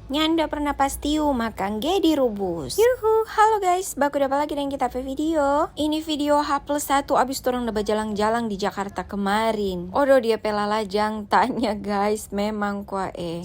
Nyanda pernah pastiu makan gedi rubus. Yuhu, halo guys, baku dapat lagi dengan kita video. Ini video H+1 abis turun udah jalan-jalan di Jakarta kemarin. Odo dia pelalajang tanya guys, memang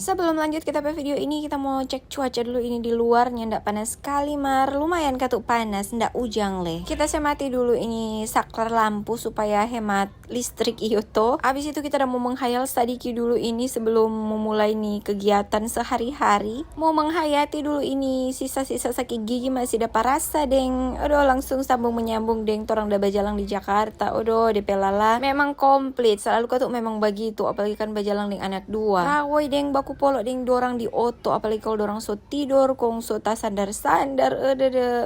Sebelum lanjut kita video ini, kita mau cek cuaca dulu. Ini di luar ndak panas sekali mar, lumayan katuk panas, ndak ujang leh. Kita semati dulu ini saklar lampu supaya hemat listrik iyo to. Abis itu kita udah mau menghayal sedikit dulu ini sebelum memulai nih kegiatan sehari-hari. Mau menghayati dulu ini sisa-sisa sakit gigi masih dapat rasa deng. Aduh langsung sambung menyambung deng torang udah bajalang di Jakarta. Aduh DP lala memang komplit. Selalu katuk memang begitu. Apalagi kan bajalang deng anak dua. Rawoi deng baku polo deng dorang di oto. Apalagi kalau dorang so tidur kong so tak sandar-sandar.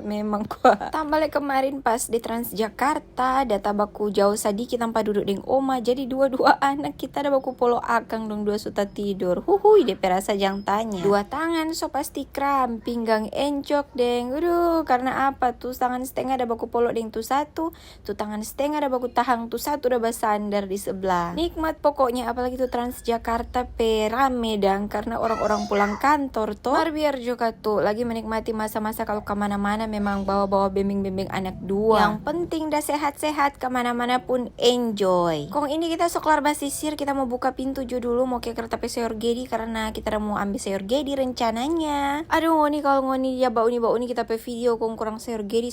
Memang tambah lagi kemarin pas di Transjakarta data baku jauh sedikit tanpa duduk deng oma. Jadi dua-dua anak kita ada baku polo akang dong dua suta tidur. Huhui DP rasa jang tanya. Dua tangan so pasti kram, pinggang encok deng. Karena apa tuh tangan setengah ada baku polo deng tuh satu, tuh tangan setengah ada baku tahang tuh satu udah basandar di sebelah. Nikmat pokoknya apalagi tuh Transjakarta rame dang karena orang-orang pulang kantor toh. Biar juga tuh lagi menikmati masa-masa kalau kemana-mana memang bawa-bawa bembeng-bembeng anak dua. Yang penting dah sehat-sehat kemana-mana pun enjoy. Kong ini kita soklar basisir, kita mau buka pintu jo dulu mau ke kereta sayur gedi karena kita mau ambil sayur gedi rencananya. Aduh ngoni kalau ngoni ya bau nih kita video kong kurang sayur gedi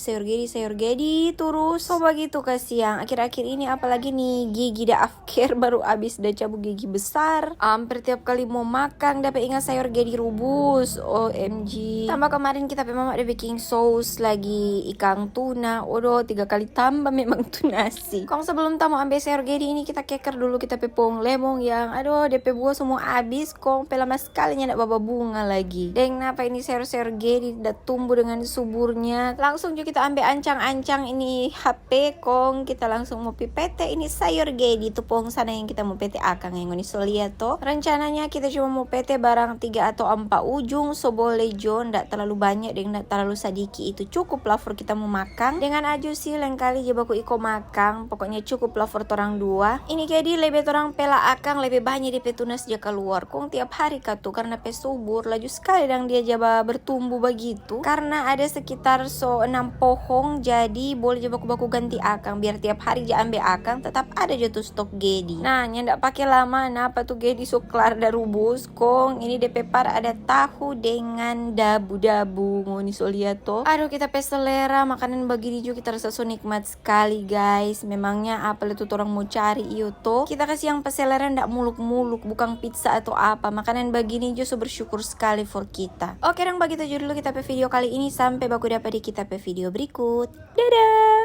terus. So begitu kasihan akhir-akhir ini apalagi nih gigi dah afker baru abis dah cabut gigi besar. Hampir tiap kali mau makan dapat ingat sayur gedi rubus. OMG. Tambah kemarin kita mama ada baking sauce lagi ikan tuna. Odo 3 kali tambah memang tuh nasi. Kong sebelum tamu ambil sayur gedi ini kita keker dulu kita pepong lemon yang aduh DP buah semua abis kong pelama sekalinya nak baba bunga lagi. Deng napa ini sayur-sayur gedi udah tumbuh dengan suburnya. Langsung juga kita ambil ancang-ancang ini HP kong kita langsung mau pipete ini sayur gedi tepung sana yang kita mau pete akang yang ini so lihat toh. Rencananya kita cuma mau pete barang 3 atau 4 ujung so boleh jo ndak terlalu banyak deng ndak terlalu sedikit itu cukup lah for kita mau makan. Dengan aju sih lain kali je baku iko makan pokoknya cukup lah for torang dua. Ini gedi lebih torang pela akang lebih banyak di petunas je keluar kong tiap hari katu karena subur laju sekali dan dia jaba bertumbuh begitu karena ada sekitar 6 pohong jadi boleh jaba baku ganti akang biar tiap hari je ambil akang tetap ada jatuh stok gedi. Nah ndak pakai lama napa tuh gedi so kelar da rubus kong ini DP par ada tahu dengan dabu-dabu ngoni so lihat toh. Aduh kita selera makanan begini juga kita rasa so nikmat sekali guys. Memangnya apa itu orang mau cari iyo toh kita kasih yang peselera ndak muluk-muluk bukan pizza atau apa makanan begini justru bersyukur sekali for kita. Oke dong begitu aja dulu kita video kali ini sampai baku dapat di kita video berikut. Dadah.